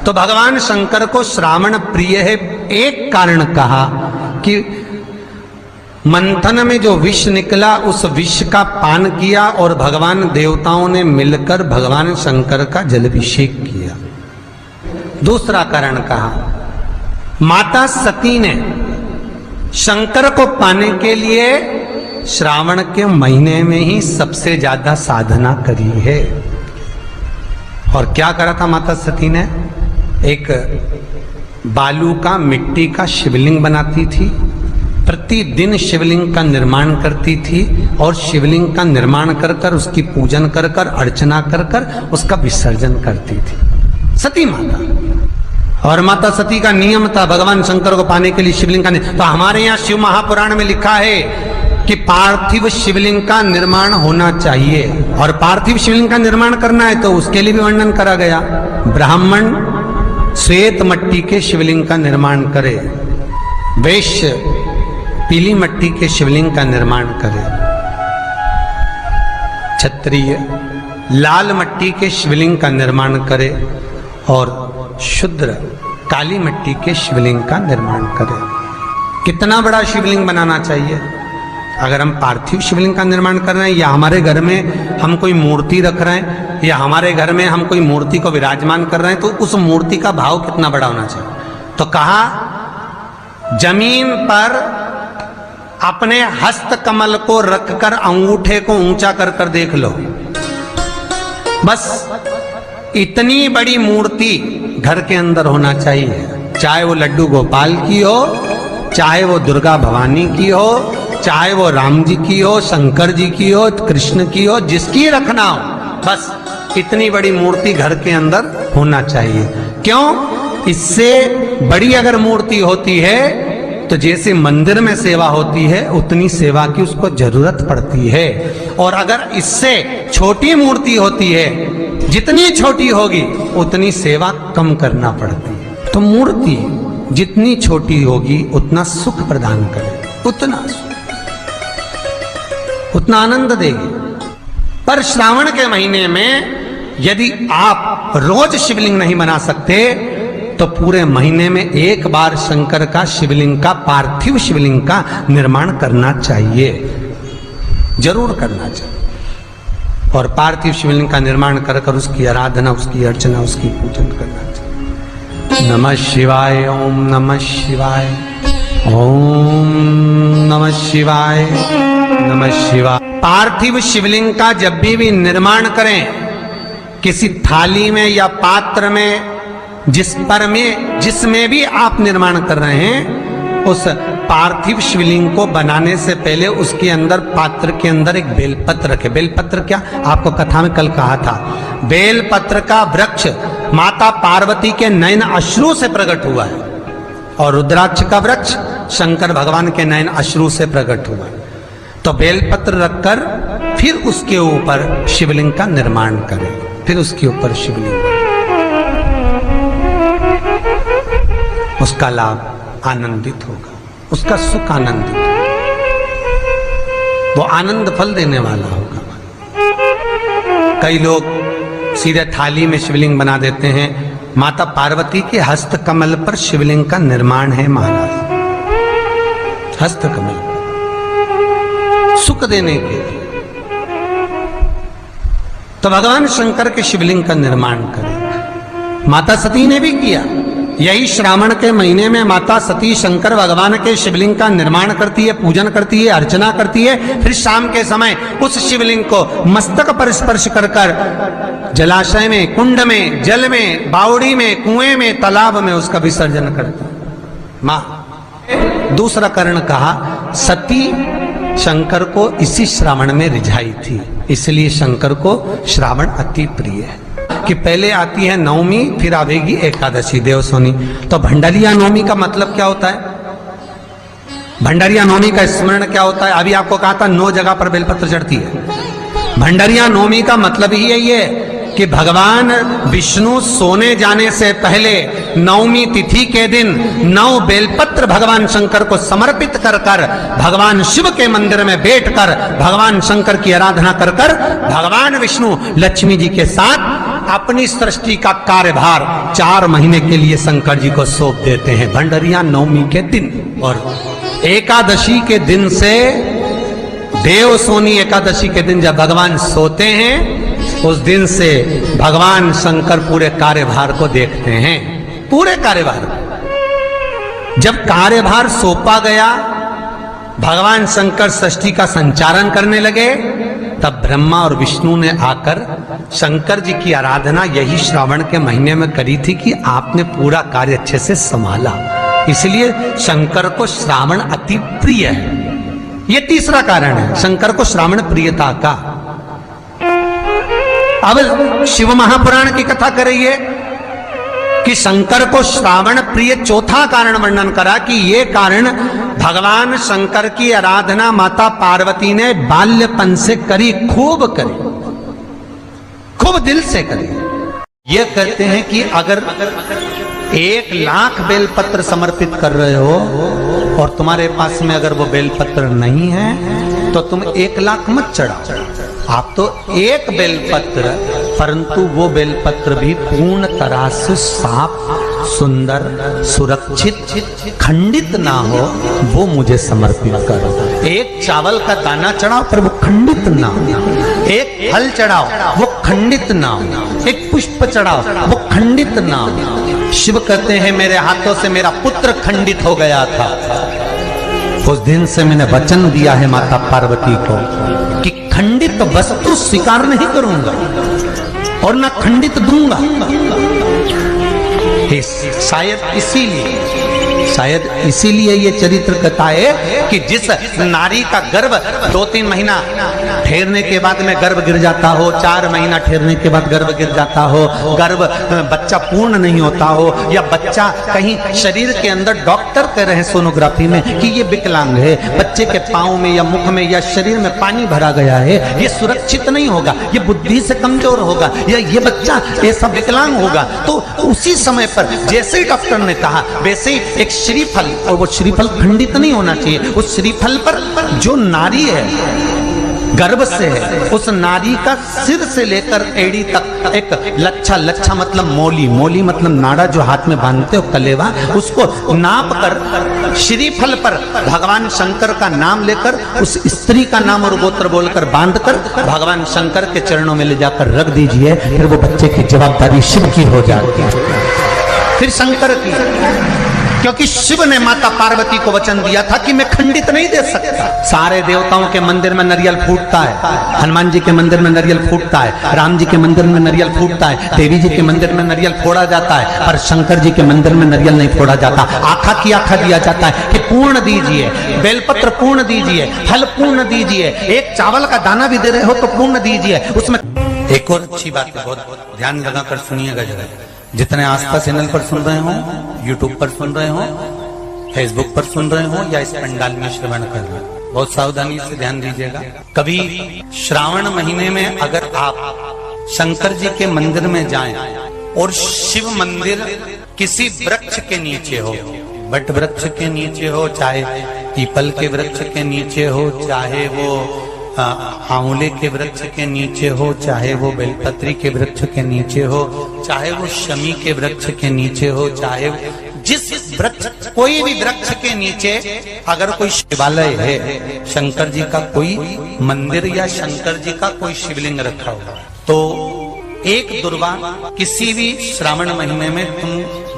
तो भगवान शंकर को श्रावण प्रिय है। एक कारण कहा कि मंथन में जो विष निकला उस विष का पान किया और भगवान देवताओं ने मिलकर भगवान शंकर का जलाभिषेक किया। दूसरा कारण कहा, माता सती ने शंकर को पाने के लिए श्रावण के महीने में ही सबसे ज्यादा साधना करी है। और क्या करा था माता सती ने? एक बालू का, मिट्टी का शिवलिंग बनाती थी, प्रतिदिन शिवलिंग का निर्माण करती थी और शिवलिंग का निर्माण कर कर उसकी पूजन कर कर अर्चना कर कर उसका विसर्जन करती थी सती माता। और माता सती का नियम था भगवान शंकर को पाने के लिए शिवलिंग का। तो हमारे यहाँ शिव महापुराण में लिखा है कि पार्थिव शिवलिंग का निर्माण होना चाहिए, और पार्थिव शिवलिंग का निर्माण करना है तो उसके लिए भी वर्णन करा गया। ब्राह्मण श्वेत मट्टी के शिवलिंग का निर्माण करे, वैश्य पीली मट्टी के शिवलिंग का निर्माण करे, क्षत्रिय लाल मट्टी के शिवलिंग का निर्माण करे और शूद्र काली मट्टी के शिवलिंग का निर्माण करे। कितना बड़ा शिवलिंग बनाना चाहिए? अगर हम पार्थिव शिवलिंग का निर्माण कर रहे हैं या हमारे घर में हम कोई मूर्ति रख रहे हैं या हमारे घर में हम कोई मूर्ति को विराजमान कर रहे हैं, तो उस मूर्ति का भाव कितना बड़ा होना चाहिए? तो कहा, जमीन पर अपने हस्त कमल को रखकर अंगूठे को ऊंचा कर कर देख लो, बस इतनी बड़ी मूर्ति घर के अंदर होना चाहिए। चाहे वो लड्डू गोपाल की हो, चाहे वो दुर्गा भवानी की हो, चाहे वो राम जी की हो, शंकर जी की हो, कृष्ण की हो, जिसकी रखना हो, बस इतनी बड़ी मूर्ति घर के अंदर होना चाहिए। क्यों? इससे बड़ी अगर मूर्ति होती है तो जैसे मंदिर में सेवा होती है उतनी सेवा की उसको जरूरत पड़ती है, और अगर इससे छोटी मूर्ति होती है, जितनी छोटी होगी उतनी सेवा कम करना पड़ती है। तो मूर्ति जितनी छोटी होगी उतना सुख प्रदान करे, उतना आनंद देगी। पर श्रावण के महीने में यदि आप रोज शिवलिंग नहीं बना सकते तो पूरे महीने में एक बार शंकर का शिवलिंग का, पार्थिव शिवलिंग का निर्माण करना चाहिए, जरूर करना चाहिए। और पार्थिव शिवलिंग का निर्माण कर कर उसकी आराधना, उसकी अर्चना, उसकी पूजन करना चाहिए। नमः शिवाय, ओम नमः शिवाय, ओम नमः शिवाय, नमः शिवाय। पार्थिव शिवलिंग का जब भी निर्माण करें, किसी थाली में या पात्र में, जिसमें भी आप निर्माण कर रहे हैं, उस पार्थिव शिवलिंग को बनाने से पहले उसके अंदर, पात्र के अंदर एक बेलपत्र रखे। बेलपत्र क्या, आपको कथा में कल कहा था, बेलपत्र का वृक्ष माता पार्वती के नयन अश्रु से प्रकट हुआ है, और रुद्राक्ष का वृक्ष शंकर भगवान के नयन अश्रु से प्रकट हुआ है। तो बेलपत्र रखकर फिर उसके ऊपर शिवलिंग का निर्माण करें, फिर उसके ऊपर शिवलिंग, उसका लाभ आनंदित होगा, उसका सुख आनंदित होगा, वो आनंद फल देने वाला होगा। कई लोग सीधे थाली में शिवलिंग बना देते हैं। माता पार्वती के हस्त कमल पर शिवलिंग का निर्माण है महाराज, हस्त कमल सुख देने के लिए। तो भगवान शंकर के शिवलिंग का निर्माण करें। माता सती ने भी किया। यही श्रावण के महीने में माता सती शंकर भगवान के शिवलिंग का निर्माण करती है, पूजन करती है, अर्चना करती है। फिर शाम के समय उस शिवलिंग को मस्तक पर स्पर्श कर कर जलाशय में, कुंड में, जल में, बावड़ी में, कुएं में, तालाब में उसका विसर्जन करती माँ। दूसरा कारण कहा, सती शंकर को इसी श्रावण में रिझाई थी, इसलिए शंकर को श्रावण अति प्रिय है। कि पहले आती है नवमी, फिर आवेगी एकादशी, देवसोनी। तो भंडारिया नवमी का मतलब क्या होता है? भंडारिया नवमी का स्मरण क्या होता है? अभी आपको कहा था 9 जगह पर बेलपत्र चढ़ती है। भंडारिया नवमी का मतलब ही यही है कि भगवान विष्णु सोने जाने से पहले नवमी तिथि के दिन 9 बेलपत्र भगवान शंकर को समर्पित कर कर भगवान शिव के मंदिर में बैठकर भगवान शंकर की आराधना कर कर भगवान विष्णु लक्ष्मी जी के साथ अपनी सृष्टि का कार्यभार 4 महीने के लिए शंकर जी को सौंप देते हैं भंडरिया नवमी के दिन। और एकादशी के दिन से, देव सोनी एकादशी के दिन जब भगवान सोते हैं, उस दिन से भगवान शंकर पूरे कार्यभार को देखते हैं, पूरे कार्यभार। जब कार्यभार सौंपा गया, भगवान शंकर सृष्टि का संचालन करने लगे, तब ब्रह्मा और विष्णु ने आकर शंकर जी की आराधना यही श्रावण के महीने में करी थी कि आपने पूरा कार्य अच्छे से संभाला, इसलिए शंकर को श्रावण अति प्रिय है। ये तीसरा कारण है शंकर को श्रावण प्रियता का। अब शिव महापुराण की कथा करिए कि शंकर को श्रावण प्रिय चौथा कारण वर्णन करा कि ये कारण भगवान शंकर की आराधना माता पार्वती ने बाल्यपन से करी, खूब करी, खूब दिल से करी। ये कहते हैं कि अगर 1,00,000 बेलपत्र समर्पित कर रहे हो और तुम्हारे पास में अगर वो बेलपत्र नहीं है तो तुम 1,00,000 मत चढ़ाओ, आप तो 1 बेलपत्र, परंतु वो बेलपत्र भी पूर्ण तरह से साफ, सुंदर, सुरक्षित, खंडित ना हो, वो मुझे समर्पित करो। 1 चावल का दाना चढ़ाओ पर वो खंडित ना हो, 1 फल चढ़ाओ वो खंडित ना हो, 1 पुष्प चढ़ाओ वो खंडित ना हो। शिव कहते हैं मेरे हाथों से मेरा पुत्र खंडित हो गया था, उस दिन से मैंने वचन दिया है माता पार्वती को कि खंडित वस्तु स्वीकार नहीं करूंगा और ना खंडित दूंगा। शायद इसीलिए ये चरित्र कहता है कि जिस नारी का गर्भ 2-3 महीना ठहरने के बाद में गर्भ गिर जाता हो, 4 महीना ठहरने के बाद गर्भ गिर जाता हो, गर्भ बच्चा पूर्ण नहीं होता हो, या बच्चा कहीं शरीर के अंदर डॉक्टर कह रहे हैं सोनोग्राफी में कि ये विकलांग है, बच्चे के पाँव में या मुख में या शरीर में पानी भरा गया है, ये सुरक्षित नहीं होगा, ये बुद्धि से कमजोर होगा, या ये बच्चा ऐसा विकलांग होगा, तो उसी समय पर जैसे ही डॉक्टर ने कहा वैसे ही एक श्रीफल, और वो श्रीफल खंडित नहीं होना चाहिए, उस श्रीफल पर जो नारी है गर्भ से है, उस नारी का सिर से लेकर एड़ी तक एक लच्छा, लच्छा मतलब मोली, मोली मतलब नाड़ा जो हाथ में बांधते हो कलेवा, उसको नाप कर श्रीफल पर भगवान शंकर का नाम लेकर उस स्त्री का नाम और गोत्र बोलकर बांधकर भगवान शंकर के चरणों में ले जाकर रख दीजिए, फिर वो बच्चे की जवाबदारी शिव की हो जाती है, फिर शंकर की, क्योंकि शिव ने माता पार्वती को वचन दिया था कि मैं खंडित नहीं दे सकता। सारे देवताओं के मंदिर में नारियल फूटता है, हनुमान जी के मंदिर में नारियल फूटता है, राम जी के मंदिर में नारियल फूटता है, देवी जी के मंदिर में नारियल फोड़ा जाता है, पर शंकर जी के मंदिर में नारियल नहीं फोड़ा जाता। आखा की आखा दिया जाता है कि पूर्ण दीजिए, बेलपत्र पूर्ण दीजिए, फल पूर्ण दीजिए, 1 चावल का दाना भी दे रहे हो तो पूर्ण दीजिए। उसमें एक और अच्छी बात है, बहुत ध्यान लगाकर सुनिएगा जरा, जितने आस्था चैनल पर सुन रहे हो, यूट्यूब पर सुन रहे हो, फेसबुक पर सुन रहे हो, या इस पंडाल में श्रवण कर रहे हो, बहुत सावधानी से ध्यान दीजिएगा। कभी श्रावण महीने में अगर आप शंकर जी के मंदिर में जाएं और शिव मंदिर किसी वृक्ष के नीचे हो, बट वृक्ष के नीचे हो, चाहे पीपल के वृक्ष के नीचे हो, चाहे वो आंवले के वृक्ष के नीचे हो, चाहे वो बेलपत्री के वृक्ष के नीचे हो, चाहे वो शमी के वृक्ष के नीचे हो, चाहे जिस वृक्ष, कोई भी वृक्ष के नीचे अगर कोई शिवालय है, शंकर जी का कोई मंदिर या शंकर जी का कोई शिवलिंग रखा हुआ, तो एक दुर्वा किसी भी श्रावण महीने में तुम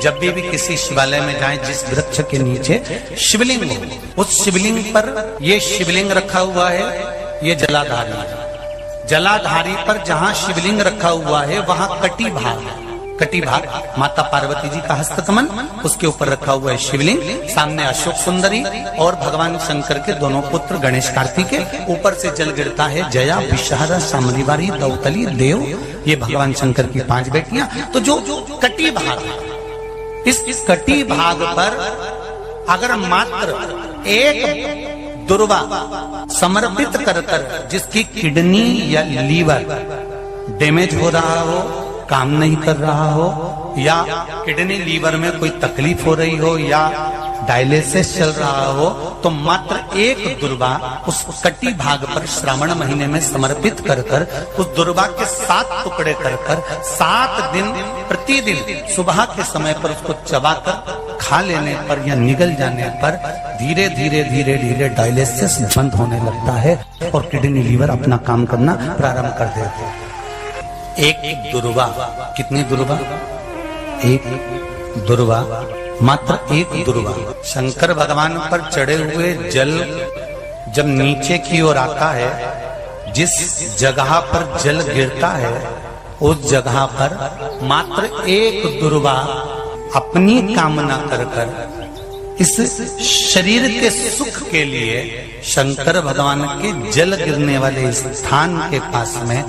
जब भी किसी शिवालय में जाएं, जिस वृक्ष के नीचे शिवलिंग हो, उस शिवलिंग पर ये शिवलिंग रखा हुआ है, ये जलाधारी है। जलाधारी पर जहां शिवलिंग रखा हुआ है वहां कटी भाग, कटी भाग माता पार्वती जी का हस्तकमल, उसके ऊपर रखा हुआ है शिवलिंग, सामने अशोक सुंदरी और भगवान शंकर के दोनों पुत्र गणेश कार्तिकेय, ऊपर से जल गिरता है जया, विषहारा, शामलीवारी, दौतली, देव, ये भगवान शंकर की 5 बेटियां। तो जो कटी भाग, इस कटी भाग पर अगर मात्र एक दुर्वा समर्पित कर कर जिसकी किडनी या लीवर डैमेज हो रहा हो, काम नहीं कर रहा हो, या किडनी लीवर में कोई तकलीफ हो रही हो, या डायलिसिस चल रहा हो तो मात्र एक दुर्वा उस कटी भाग पर श्रावण महीने में समर्पित कर कर उस दुर्वा के 7 टुकड़े कर कर 7 दिन प्रतिदिन सुबह के समय पर उसको चबाकर खा लेने पर या निगल जाने पर धीरे धीरे धीरे धीरे डायलिसिस बंद होने लगता है और किडनी लीवर अपना काम करना प्रारंभ कर देते हैं। एक दुर्वा, कितनी दुर्वा? एक दुर्वा, मात्र एक दुर्वा। शंकर भगवान पर चढ़े हुए जल जब नीचे की ओर आता है, जिस जगह पर जल गिरता है उस जगह पर मात्र एक दुर्वा अपनी कामना कर कर इस शरीर के सुख के लिए शंकर भगवान के जल गिरने वाले स्थान के पास में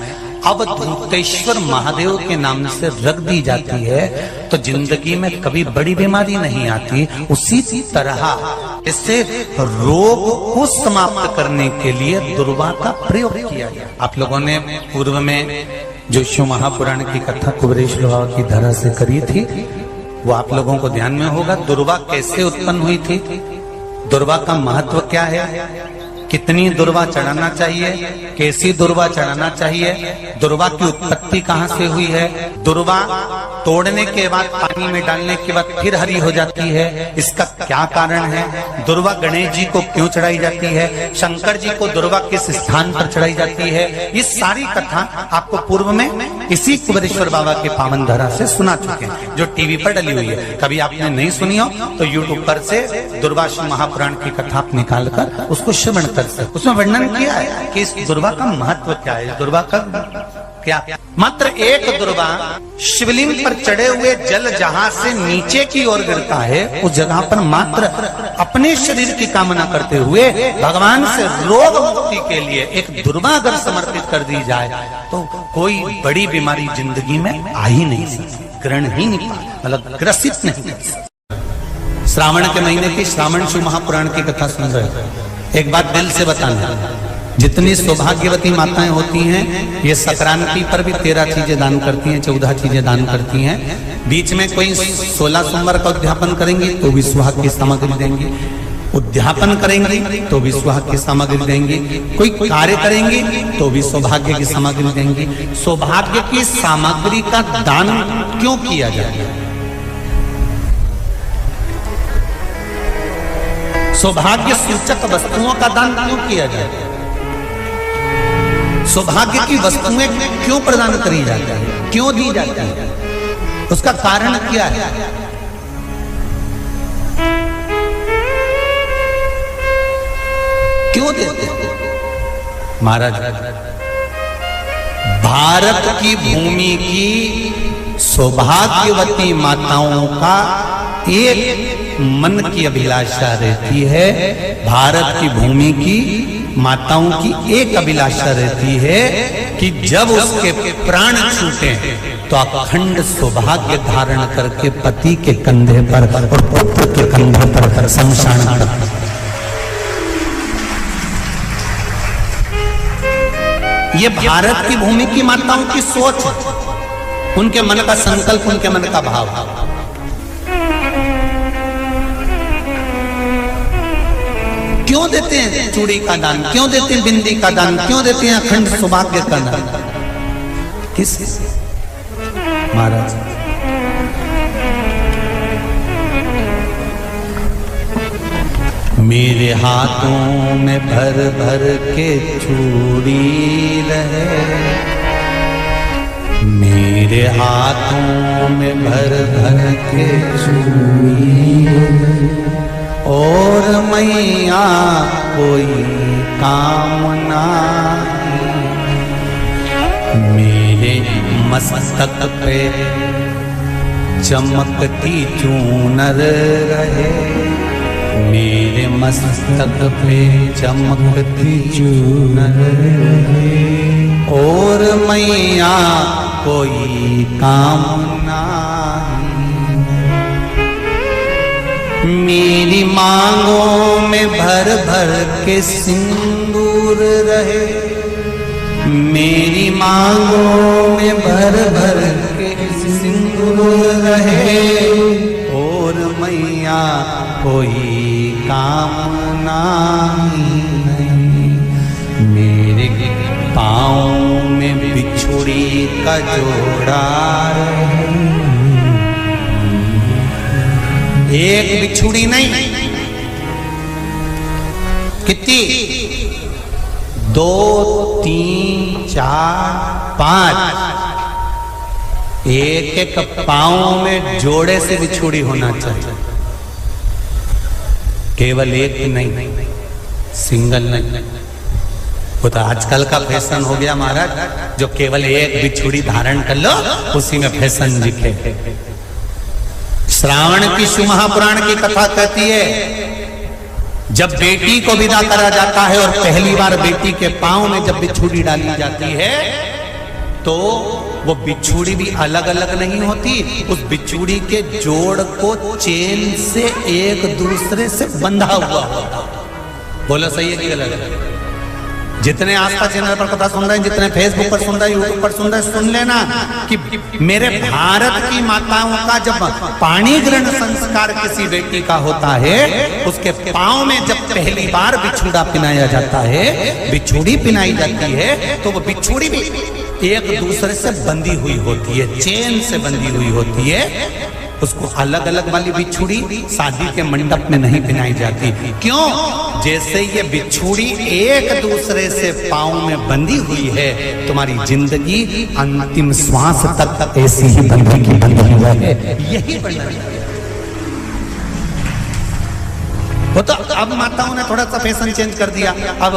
अवधूतेश्वर महादेव के नाम से रख दी जाती है तो जिंदगी में कभी बड़ी बीमारी नहीं आती। उसी तरह इससे रोग को समाप्त करने के लिए दुर्वा का प्रयोग किया गया। आप लोगों ने पूर्व में जो शिव महापुराण की कथा कुबेरेश लोहावा की धरा से करी थी वो आप लोगों को ध्यान में होगा। दुर्वा कैसे उत्पन्न हुई थी, दुर्वा का महत्व क्या है, कितनी दुर्वा चढ़ाना चाहिए, कैसी दुर्वा चढ़ाना चाहिए, दुर्वा की उत्पत्ति कहाँ से हुई है, दुर्वा तोड़ने के बाद पानी में डालने के बाद फिर हरी हो जाती है, इसका क्या कारण है, दुर्वा गणेश जी को क्यों चढ़ाई जाती है, शंकर जी को दुर्वा किस स्थान पर चढ़ाई जाती है, ये सारी कथा आपको पूर्व में इसी कुबेरेश्वर बाबा के पावन धरा से सुना चुके हैं जो टीवी पर डली हुई है। कभी आपने नहीं सुनी हो तो यूट्यूब पर से दुर्वा शिव महापुराण की कथा आप निकाल कर उसको श्रवण कर सकते। उसमें वर्णन किया है कि इस दुर्वा का महत्व क्या है, दुर्वा का क्या। मात्र एक दुर्वा शिवलिंग पर चढ़े हुए जल जहां से नीचे की ओर गिरता है उस जगह पर मात्र अपने शरीर की कामना करते हुए भगवान से रोग मुक्ति के लिए एक दुर्वा अगर समर्पित कर दी जाए तो कोई बड़ी बीमारी जिंदगी में आ ही नहीं सकती, ग्रहण ही नहीं पाती, मतलब ग्रसित नहीं कर सकती। श्रावण के महीने की श्रावण शिव महापुराण की कथा सुन रहे हो, एक बात दिल से बताना, जितनी सौभाग्यवती माताएं होती हैं ये संक्रांति पर भी 13 चीजें दान करती हैं, 14 चीजें दान करती हैं। बीच में कोई 16 सोमवार का उद्यापन करेंगी तो भी सुहाग की सामग्री देंगी, उद्यापन करेंगी तो भी सुहाग की सामग्री देंगी, कोई कार्य करेंगी तो भी सौभाग्य की सामग्री देंगी। सौभाग्य की सामग्री का दान क्यों किया जाए, सौभाग्य सूचक वस्तुओं का दान क्यों किया जाए, सौभाग्य की वस्तुएं क्यों प्रदान करी जाती है, क्यों दी जाती है, उसका कारण क्या है। क्यों देते हैं महाराज? भारत की भूमि की सौभाग्यवती माताओं का एक मन की अभिलाषा रहती है, भारत की भूमि की माताओं की एक अभिलाषा रहती है कि जब उसके प्राण छूटे तो अखंड सौभाग्य धारण करके पति के कंधे पर और पुत्र के कंधे पर शमशान कर। ये भारत की भूमि की माताओं की सोच, उनके मन का संकल्प, उनके मन का भाव। क्यों देते हैं चूड़ी का दान, क्यों देते हैं बिंदी का दान, क्यों देते हैं अखंड सौभाग्य का दान, किस महाराज? मेरे हाथों में भर भर के चूड़ी रहे, मेरे हाथों में भर भर के चूड़ी और मैया कोई कामना, मेरे मस्तक पे चमकती चूनर रहे, मेरे मस्तक पे चमकती चूनर रहे और मैया कोई कामना, मेरी मांगों में भर भर के सिंदूर रहे, मेरी मांगों में भर भर के सिंदूर रहे और मैया कोई कामना नहीं, मेरे पाँव में बिछुड़ी का जोड़ा रहे। एक बिछुड़ी नहीं, कितनी? 2, 3, 4, 5। एक एक पाँव में जोड़े से बिछुड़ी होना चाहिए, केवल एक नहीं, सिंगल नहीं। वो तो आजकल का फैशन हो गया महाराज, जो केवल एक बिछुड़ी धारण कर लो उसी में फैशन दिखे। श्रावण की शिव महापुराण की कथा कहती है, जब बेटी को विदा करा जाता है और पहली बार बेटी के पांव में जब बिछुड़ी डाली जाती है तो वो बिछुड़ी भी अलग अलग नहीं होती, उस बिछुड़ी के जोड़ को चेन से एक दूसरे से बंधा हुआ होता। बोलो सही है कि गलत है? जितने आस्था चैनल पर कथा सुन रहे हैं, जितने फेसबुक पर सुन रहे हैं, यूट्यूब पर सुन रहे हैं, सुन लेना कि मेरे भारत की माताओं का जब पाणी ग्रहण संस्कार किसी बेटी का होता है, उसके पांव में जब पहली बार बिछुड़ा पिनाया जाता है, बिछुड़ी पिनाई जाती है, तो वो बिछुड़ी भी एक दूसरे से बंधी हुई होती है, चेन से बंधी हुई होती है। उसको अलग अलग वाली बिछुड़ी शादी के मंडप में नहीं पहनाई जाती। क्यों? जैसे ये बिछुड़ी एक दूसरे से पांव में बंधी हुई है, तुम्हारी जिंदगी अंतिम श्वास तक ऐसी ही बंधी की बंधी हुई है। यही वर्णन है। वो तो अब माताओं ने थोड़ा सा फैशन चेंज कर दिया, अब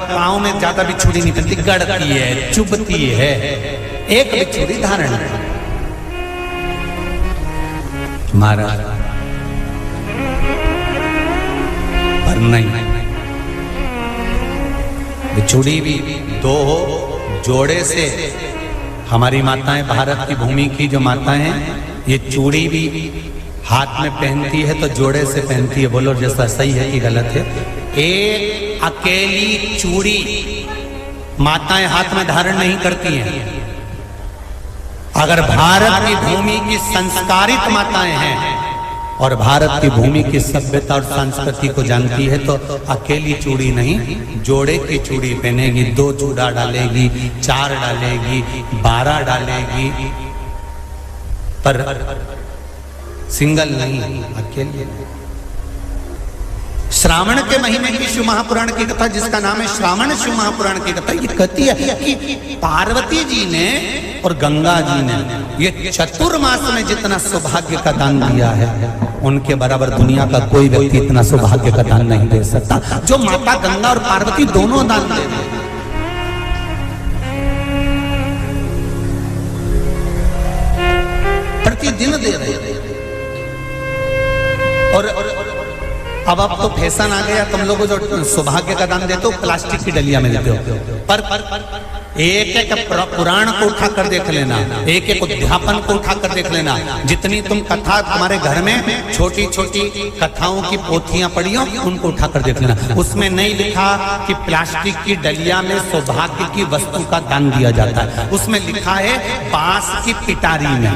पांव में ज्यादा बिछुड़ी नहीं बनती, गड़ती है, चुभती है, एक बिछुड़ी धारण है। महाराज पर नहीं, बिछुड़ी भी 2 हो, जोड़े से। हमारी माताएं, भारत की भूमि की जो माताएं हैं, ये चूड़ी भी हाथ में पहनती है तो जोड़े से पहनती है। बोलो जैसा सही है कि गलत है? एक अकेली चूड़ी माताएं हाथ में धारण नहीं करती हैं। अगर भारत की भूमि की संस्कारित माताएं हैं और भारत की भूमि की सभ्यता और संस्कृति को जानती है, तो अकेली चूड़ी नहीं, जोड़े की चूड़ी पहनेगी, 2 चूड़ा डालेगी, 4 डालेगी, 12 डालेगी, पर सिंगल नहीं, अकेले। श्रावण के महीने की शिव महापुराण की कथा, जिसका नाम है श्रावण शिव महापुराण की कथा, ये कहती है कि पार्वती जी ने और गंगा जी ने ये चतुर्मास में जितना सौभाग्य का दान दिया है, उनके बराबर दुनिया का कोई व्यक्ति इतना सौभाग्य का दान नहीं दे सकता, जो माता गंगा और पार्वती दोनों दान दे रहे। प्रतिदिन दे रहे। और अब तो फैशन आ गया, तुम लोगों जो सौभाग्य का दान देते हो प्लास्टिक की डलिया में देते हो, पर एक एक पुराण को उठाकर देख लेना, एक एक उद्यापन को उठाकर देख लेना, जितनी तुम कथा तुम्हारे घर में छोटी छोटी कथाओं की पोथियां पड़ी हो, उनको उठाकर देख लेना। उसमें नहीं लिखा कि प्लास्टिक की डलिया में सौभाग्य की वस्तु का दान दिया जाता है, उसमें लिखा है बांस की पिटारी में,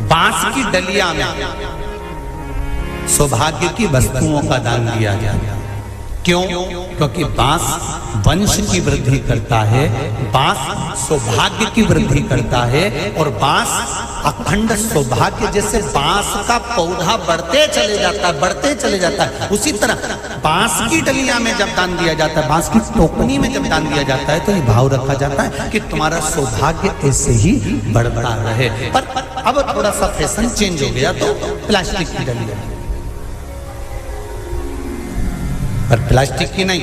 बांस की डलिया में सौभाग्य की वस्तुओं का दान दिया गया। क्यों? क्योंकि बांस वंश की वृद्धि करता है, बांस सौभाग्य की वृद्धि करता है, और बांस अखंड सौभाग्य, जैसे बांस का पौधा बढ़ते चले जाता है, बढ़ते चले जाता है, उसी तरह बांस की डलिया में जब दान दिया जाता है, बांस की टोकनी में जब दान दिया जाता है, तो ये भाव रखा जाता है कि तुम्हारा सौभाग्य ऐसे ही बढ़ता रहे। पर अब थोड़ा सा फैशन चेंज हो गया, तो प्लास्टिक की डलिया, पर प्लास्टिक की नहीं,